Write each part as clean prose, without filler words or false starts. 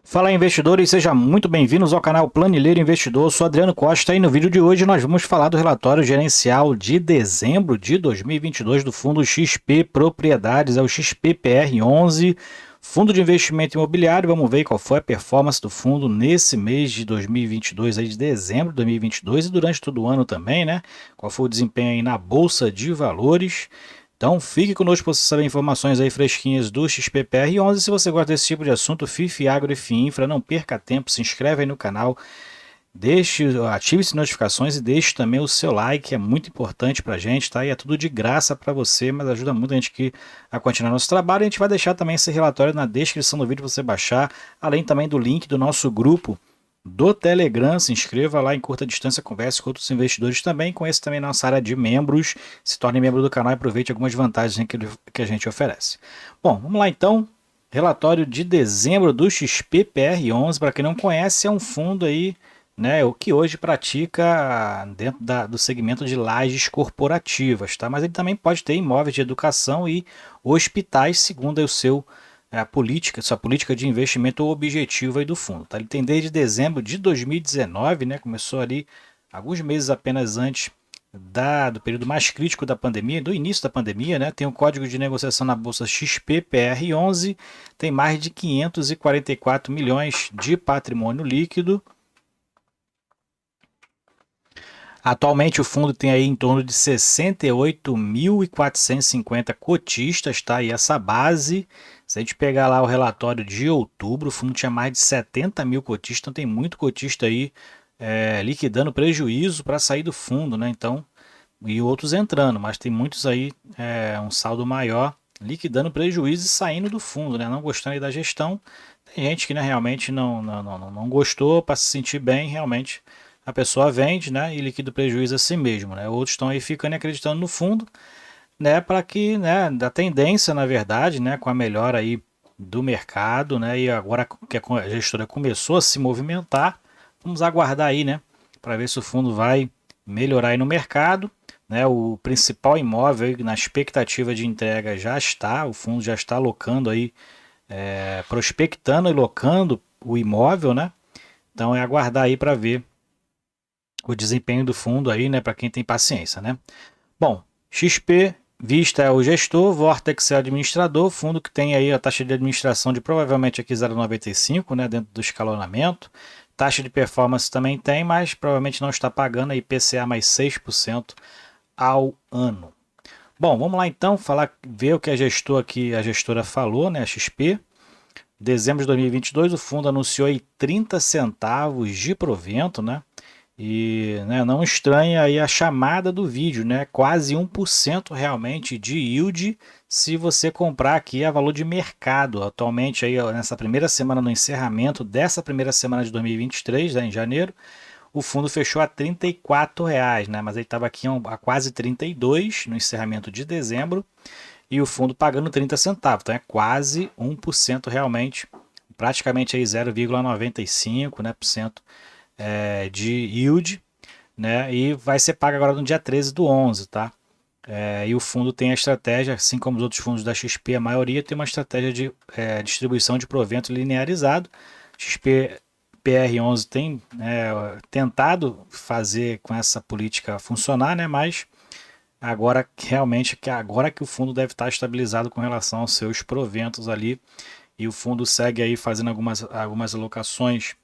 Fala investidores, sejam muito bem-vindos ao canal Planilheiro Investidor. Eu sou Adriano Costa e no vídeo de hoje nós vamos falar do relatório gerencial de dezembro de 2022 do fundo XP Propriedades, é o XPPR11, fundo de investimento imobiliário. Vamos ver qual foi a performance do fundo nesse mês de 2022, aí de dezembro de 2022 e durante todo o ano também, né? Qual foi o desempenho aí na Bolsa de Valores. Então fique conosco para você saber informações aí fresquinhas do XPPR11. Se você gosta desse tipo de assunto, FIF, Agro e FIINFRA, não perca tempo, se inscreve aí no canal, ative as notificações e deixe também o seu like, é muito importante para a gente, tá? E é tudo de graça para você, mas ajuda muito a gente a continuar nosso trabalho. A gente vai deixar também esse relatório na descrição do vídeo para você baixar, além também do link do nosso grupo do Telegram. Se inscreva lá, em curta distância, converse com outros investidores também, conheça também nossa área de membros, se torne membro do canal e aproveite algumas vantagens que a gente oferece. Bom, vamos lá então, relatório de dezembro do XPPR11, para quem não conhece, é um fundo aí, né, o que hoje pratica dentro do segmento de lajes corporativas, tá? Mas ele também pode ter imóveis de educação e hospitais, segundo o seu sua política de investimento ou objetivo aí do fundo. Tá? Ele tem desde dezembro de 2019, né? Começou ali alguns meses apenas antes do período mais crítico da pandemia, do início da pandemia, né? Tem um código de negociação na bolsa XPPR11, tem mais de 544 milhões de patrimônio líquido. Atualmente o fundo tem aí em torno de 68.450 cotistas, tá? E essa base, se a gente pegar lá o relatório de outubro, o fundo tinha mais de 70 mil cotistas, então tem muito cotista aí liquidando prejuízo para sair do fundo, né? Então, e outros entrando, mas tem muitos aí, um saldo maior, liquidando prejuízo e saindo do fundo, né? Não gostando aí da gestão. Tem gente que, né, realmente não gostou, para se sentir bem, realmente a pessoa vende, né, e liquida o prejuízo a si mesmo, né? Outros estão aí ficando acreditando no fundo, né, para que, né, da tendência, na verdade, né, com a melhora aí do mercado, né, e agora que a gestora começou a se movimentar, vamos aguardar aí, né, para ver se o fundo vai melhorar aí no mercado, né? O principal imóvel aí, na expectativa de entrega já está, o fundo já está locando aí, prospectando e locando o imóvel, né? Então é aguardar aí para ver o desempenho do fundo aí, né, para quem tem paciência, né? Bom, XP Vista é o gestor, Vortex é o administrador, fundo que tem aí a taxa de administração de provavelmente aqui 0,95, né, dentro do escalonamento. Taxa de performance também tem, mas provavelmente não está pagando aí IPCA mais 6% ao ano. Bom, vamos lá então ver o que a gestora falou, né, a XP. Dezembro de 2022, o fundo anunciou aí 30 centavos de provento, né? E, né, não estranha aí a chamada do vídeo, né? Quase 1% realmente de yield se você comprar aqui a valor de mercado. Atualmente aí nessa primeira semana, no encerramento dessa primeira semana de 2023, né, em janeiro, o fundo fechou a R$ 34, né? Mas ele estava aqui a quase 32 no encerramento de dezembro e o fundo pagando 30 centavos. Então é quase 1% realmente, praticamente aí 0,95, né, por cento de yield, né? E vai ser pago agora no dia 13 do 11, tá? E o fundo tem a estratégia, assim como os outros fundos da XP, a maioria tem uma estratégia de distribuição de provento linearizado. XP PR11 tem tentado fazer com essa política funcionar, né? Mas agora realmente agora que o fundo deve estar estabilizado com relação aos seus proventos ali, e o fundo segue aí fazendo algumas alocações,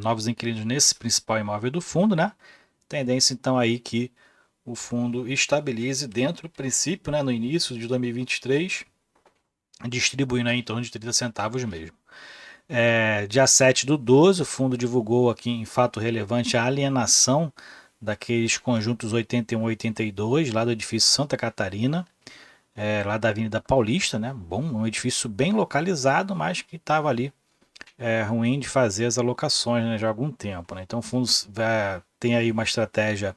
novos inquilinos nesse principal imóvel do fundo, né? Tendência então aí que o fundo estabilize dentro do princípio, né, no início de 2023, distribuindo aí em torno de 30 centavos mesmo. Dia 7 do 12, o fundo divulgou aqui em fato relevante a alienação daqueles conjuntos 81 e 82, lá do edifício Santa Catarina, lá da Avenida Paulista, né? Bom, um edifício bem localizado, mas que estava ali ruim de fazer as alocações, né, já há algum tempo, né? Então o fundo tem aí uma estratégia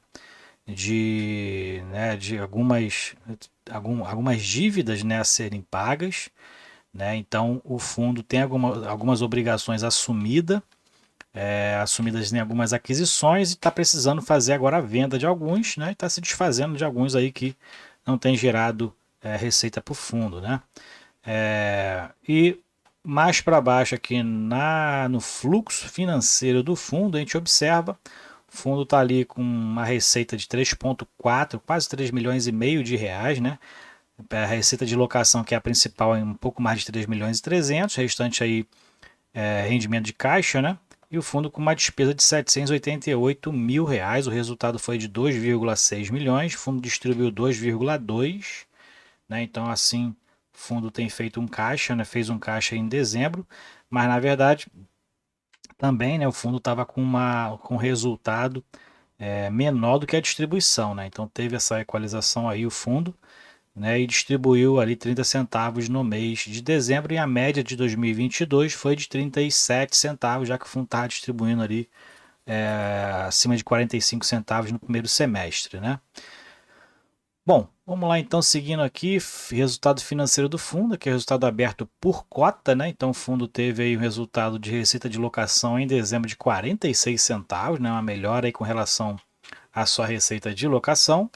de algumas dívidas, né, a serem pagas, né? Então o fundo tem algumas obrigações assumidas em algumas aquisições e está precisando fazer agora a venda de alguns, né? E está se desfazendo de alguns aí que não tem gerado receita para o fundo, né? E mais para baixo aqui no fluxo financeiro do fundo, a gente observa, o fundo está ali com uma receita de 3,4, quase 3 milhões e meio de reais, né? A receita de locação, que é a principal, é um pouco mais de 3 milhões e 300, restante aí rendimento de caixa, né? E o fundo com uma despesa de 788 mil reais, o resultado foi de 2,6 milhões, o fundo distribuiu 2,2, né? Então assim, o fundo tem feito um caixa, né? Fez um caixa em dezembro, mas na verdade também, né, o fundo estava com resultado menor do que a distribuição, né? Então teve essa equalização aí o fundo, né, e distribuiu ali 30 centavos no mês de dezembro, e a média de 2022 foi de 37 centavos, já que o fundo estava distribuindo ali acima de 45 centavos no primeiro semestre, né? Bom, vamos lá então, seguindo aqui, resultado financeiro do fundo, que é resultado aberto por cota, né? Então o fundo teve aí um resultado de receita de locação em dezembro de 46 centavos, né? Uma melhora aí com relação à sua receita de locação.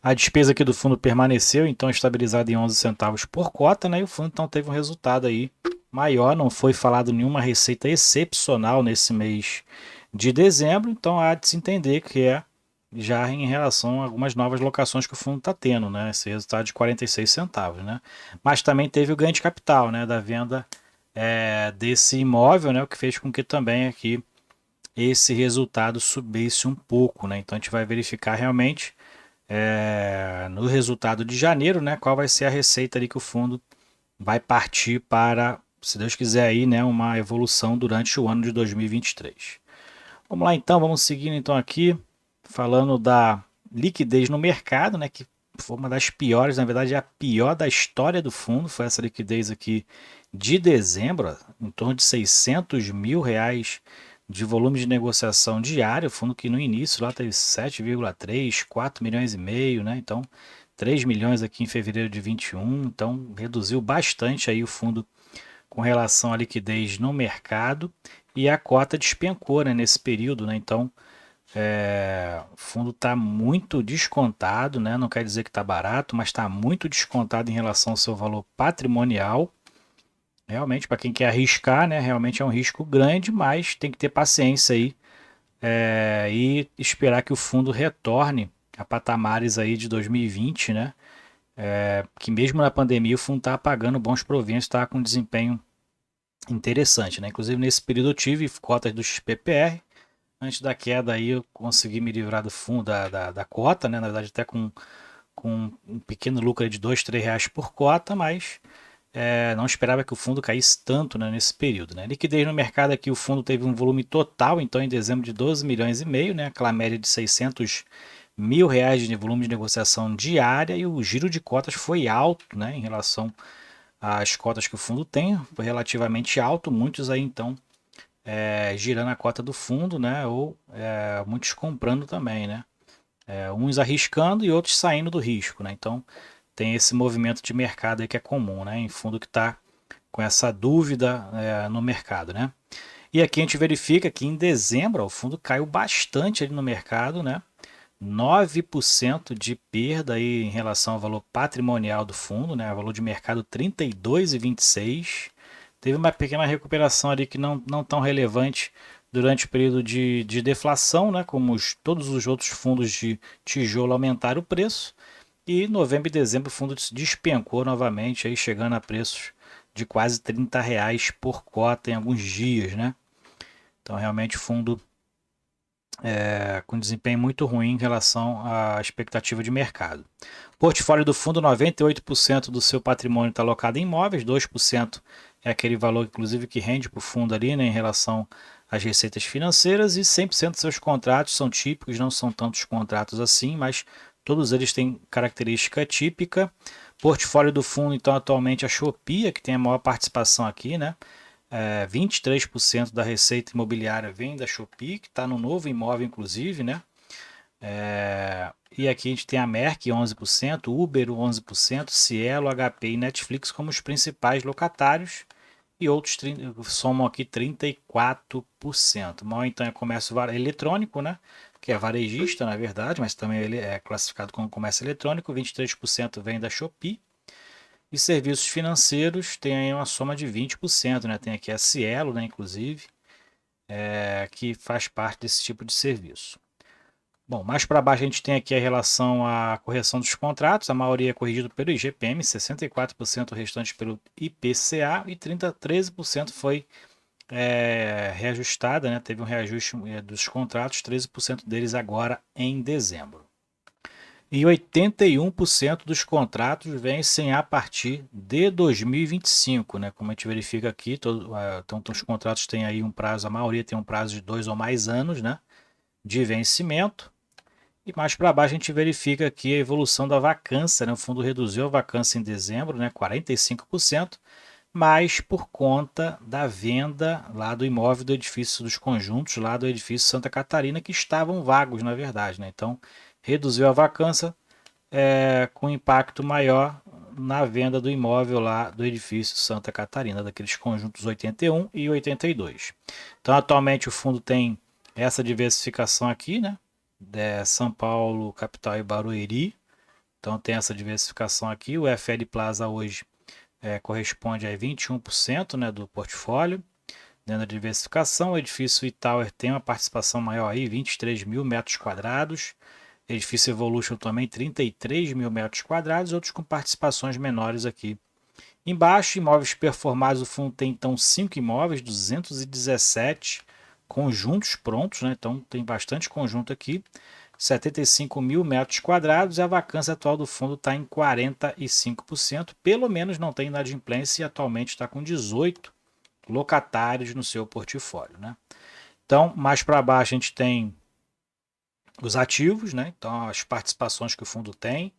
A despesa aqui do fundo permaneceu, então, estabilizada em 11 centavos por cota, né? E o fundo então teve um resultado aí maior, não foi falado nenhuma receita excepcional nesse mês de dezembro, então há de se entender que é já em relação a algumas novas locações que o fundo está tendo, né? Esse resultado de 46 centavos, né? Mas também teve o ganho de capital, né? Da venda desse imóvel, né? O que fez com que também aqui esse resultado subisse um pouco, né? Então a gente vai verificar realmente no resultado de janeiro, né? Qual vai ser a receita ali que o fundo vai partir para, se Deus quiser aí, né? Uma evolução durante o ano de 2023. Vamos lá então, vamos seguindo então aqui, falando da liquidez no mercado, né? Que foi uma das piores, na verdade é a pior da história do fundo, foi essa liquidez aqui de dezembro, ó, em torno de 600 mil reais de volume de negociação diário, fundo que no início lá teve 7,3, 4 milhões e meio, né? Então 3 milhões aqui em fevereiro de 21, então reduziu bastante aí o fundo com relação à liquidez no mercado, e a cota despencou, né, nesse período, né? Então o fundo está muito descontado, né? Não quer dizer que está barato, mas está muito descontado em relação ao seu valor patrimonial. Realmente, para quem quer arriscar, né? Realmente é um risco grande, mas tem que ter paciência aí e esperar que o fundo retorne a patamares aí de 2020, né? Que mesmo na pandemia o fundo está pagando bons proventos, está com desempenho interessante, né? Inclusive nesse período eu tive cotas do XPPR. Antes da queda aí eu consegui me livrar do fundo da cota, né? Na verdade até com um pequeno lucro de 2, 3 reais por cota, mas não esperava que o fundo caísse tanto, né, nesse período, né? Liquidez no mercado aqui, o fundo teve um volume total, então em dezembro de 12 milhões e meio, né? Aquela média de 600 mil reais de volume de negociação diária, e o giro de cotas foi alto, né? Em relação às cotas que o fundo tem, foi relativamente alto, muitos aí então girando a cota do fundo, né? Ou muitos comprando também, né? Uns arriscando e outros saindo do risco, né? Então tem esse movimento de mercado aí que é comum, né? Em fundo que está com essa dúvida no mercado, né? E aqui a gente verifica que em dezembro ó, o fundo caiu bastante ali no mercado, né? 9% de perda aí em relação ao valor patrimonial do fundo, né? O valor de mercado 32,26. Teve uma pequena recuperação ali que não tão relevante durante o período de deflação, né? Como todos os outros fundos de tijolo aumentaram o preço. E em novembro e dezembro o fundo despencou novamente, aí chegando a preços de quase 30 reais por cota em alguns dias, né? Então realmente o fundo com desempenho muito ruim em relação à expectativa de mercado. Portfólio do fundo, 98% do seu patrimônio está alocado em imóveis, 2% é aquele valor, inclusive, que rende para o fundo ali, né, em relação às receitas financeiras, e 100% dos seus contratos são típicos, não são tantos contratos assim, mas todos eles têm característica típica. Portfólio do fundo, então, atualmente a Shopee, que tem a maior participação aqui, né? 23% da receita imobiliária vem da Shopee, que está no novo imóvel, inclusive, né? E aqui a gente tem a Merck, 11%, Uber, 11%, Cielo, HP e Netflix como os principais locatários, e outros somam aqui 34%. O maior então é comércio eletrônico, né? Que é varejista, na verdade, mas também ele é classificado como comércio eletrônico, 23% vem da Shopee. E serviços financeiros tem aí uma soma de 20%, né? Tem aqui a Cielo, né, inclusive, que faz parte desse tipo de serviço. Bom, mais para baixo a gente tem aqui a relação à correção dos contratos, a maioria é corrigido pelo IGPM, 64% restante pelo IPCA e 13% foi reajustada, né? Teve um reajuste dos contratos, 13% deles agora em dezembro. E 81% dos contratos vencem a partir de 2025, né? Como a gente verifica aqui, então os contratos têm aí um prazo, a maioria tem um prazo de 2 ou mais anos, né? De vencimento. E mais para baixo a gente verifica aqui a evolução da vacância, né? O fundo reduziu a vacância em dezembro, né? 45%, mas por conta da venda lá do imóvel do edifício dos conjuntos, lá do edifício Santa Catarina, que estavam vagos, na verdade, né? Então, reduziu a vacância com impacto maior na venda do imóvel lá do edifício Santa Catarina, daqueles conjuntos 81 e 82. Então, atualmente o fundo tem essa diversificação aqui, né? São Paulo, capital e Barueri. Então tem essa diversificação aqui. O FL Plaza hoje corresponde a 21%, né, do portfólio. Dentro da diversificação, o edifício E-Tower tem uma participação maior aí, 23 mil metros quadrados. Edifício Evolution também, 33 mil metros quadrados, outros com participações menores aqui. Embaixo, imóveis performados, o fundo tem então 5 imóveis, 217 conjuntos prontos, né? Então tem bastante conjunto aqui. 75 mil metros quadrados e a vacância atual do fundo está em 45%. Pelo menos não tem inadimplência e atualmente está com 18 locatários no seu portfólio, né? Então, mais para baixo a gente tem os ativos, né? Então, as participações que o fundo tem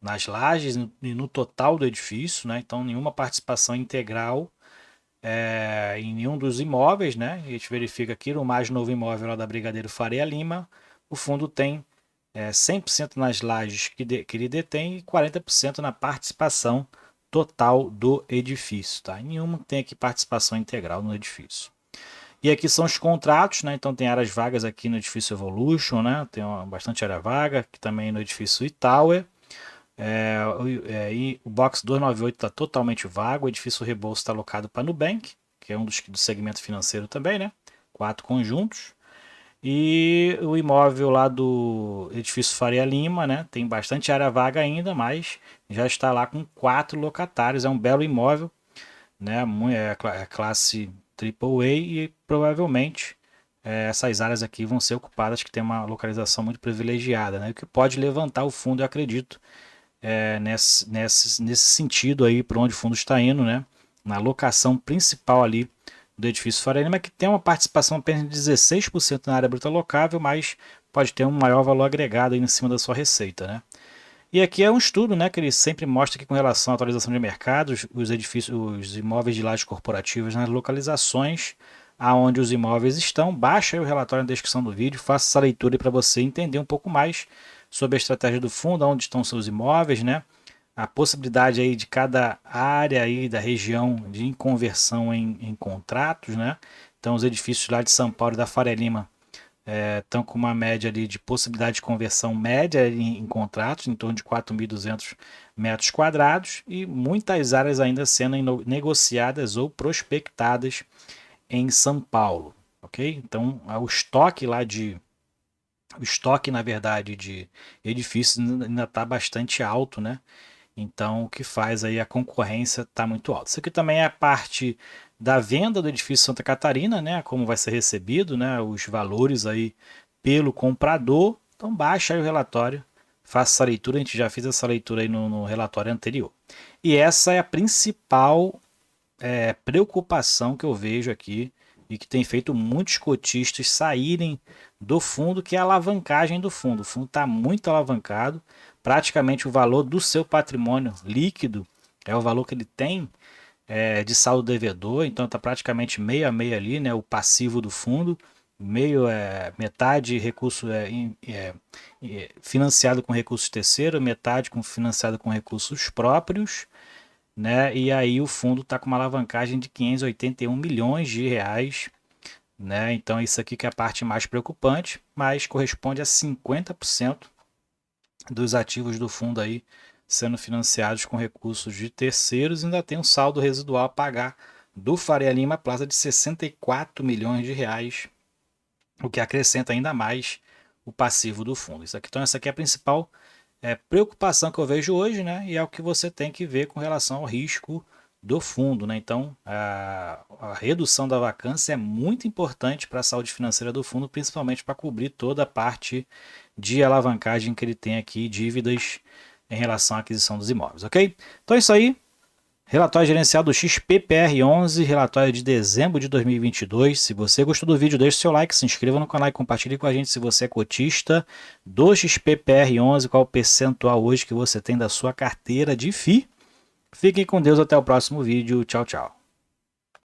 nas lajes e no total do edifício, né? Então, nenhuma participação integral em nenhum dos imóveis, né? A gente verifica aqui no mais novo imóvel lá da Brigadeiro Faria Lima, o fundo tem 100% nas lajes que ele detém e 40% na participação total do edifício, tá? Nenhuma tem aqui participação integral no edifício. E aqui são os contratos, né? Então tem áreas vagas aqui no edifício Evolution, né? Tem bastante área vaga, aqui também no edifício E-Tower. E o box 298 está totalmente vago, o edifício Rebouças está alocado para Nubank, que é um do segmento financeiro também, né? 4 conjuntos. E o imóvel lá do edifício Faria Lima, né? Tem bastante área vaga ainda, mas já está lá com 4 locatários. É um belo imóvel, né? É classe AAA e provavelmente essas áreas aqui vão ser ocupadas, que tem uma localização muito privilegiada, né? O que pode levantar o fundo, eu acredito, nesse sentido aí para onde o fundo está indo, né? Na locação principal ali do edifício Faria Lima, que tem uma participação apenas de 16% na área bruta locável, mas pode ter um maior valor agregado aí em cima da sua receita, né? E aqui é um estudo, né, que ele sempre mostra que com relação à atualização de mercados, os edifícios, os imóveis de lajes corporativas nas localizações aonde os imóveis estão, baixa aí o relatório na descrição do vídeo, faça essa leitura para você entender um pouco mais sobre a estratégia do fundo, onde estão seus imóveis, né? A possibilidade aí de cada área aí da região de conversão em contratos, né? Então os edifícios lá de São Paulo e da Faria Lima estão com uma média ali de possibilidade de conversão média em contratos, em torno de 4.200 metros quadrados, e muitas áreas ainda sendo negociadas ou prospectadas em São Paulo, ok? Então o estoque, na verdade, de edifícios ainda está bastante alto, né? Então, o que faz aí a concorrência está muito alta. Isso aqui também é a parte da venda do edifício Santa Catarina, né? Como vai ser recebido, né? Os valores aí pelo comprador. Então, baixa aí o relatório, faça essa leitura. A gente já fez essa leitura aí no relatório anterior. E essa é a principal preocupação que eu vejo aqui e que tem feito muitos cotistas saírem do fundo, que é a alavancagem do fundo. O fundo está muito alavancado, praticamente o valor do seu patrimônio líquido é o valor que ele tem de saldo devedor, então está praticamente meio a meio ali, né, o passivo do fundo, metade recurso financiado com recursos terceiros, metade financiado com recursos próprios, né? E aí o fundo está com uma alavancagem de 581 milhões de reais, né? Então isso aqui que é a parte mais preocupante, mas corresponde a 50% dos ativos do fundo aí sendo financiados com recursos de terceiros, ainda tem um saldo residual a pagar do Faria Lima Plaza de 64 milhões de reais, o que acrescenta ainda mais o passivo do fundo. Então essa aqui é a principal preocupação que eu vejo hoje, né? E é o que você tem que ver com relação ao risco do fundo, né? Então a redução da vacância é muito importante para a saúde financeira do fundo, principalmente para cobrir toda a parte de alavancagem que ele tem aqui, dívidas em relação à aquisição dos imóveis, ok? Então é isso aí. Relatório gerencial do XPPR11, relatório de dezembro de 2022. Se você gostou do vídeo, deixe seu like, se inscreva no canal e compartilhe com a gente se você é cotista do XPPR11, qual o percentual hoje que você tem da sua carteira de FI. Fiquem com Deus, até o próximo vídeo. Tchau, tchau.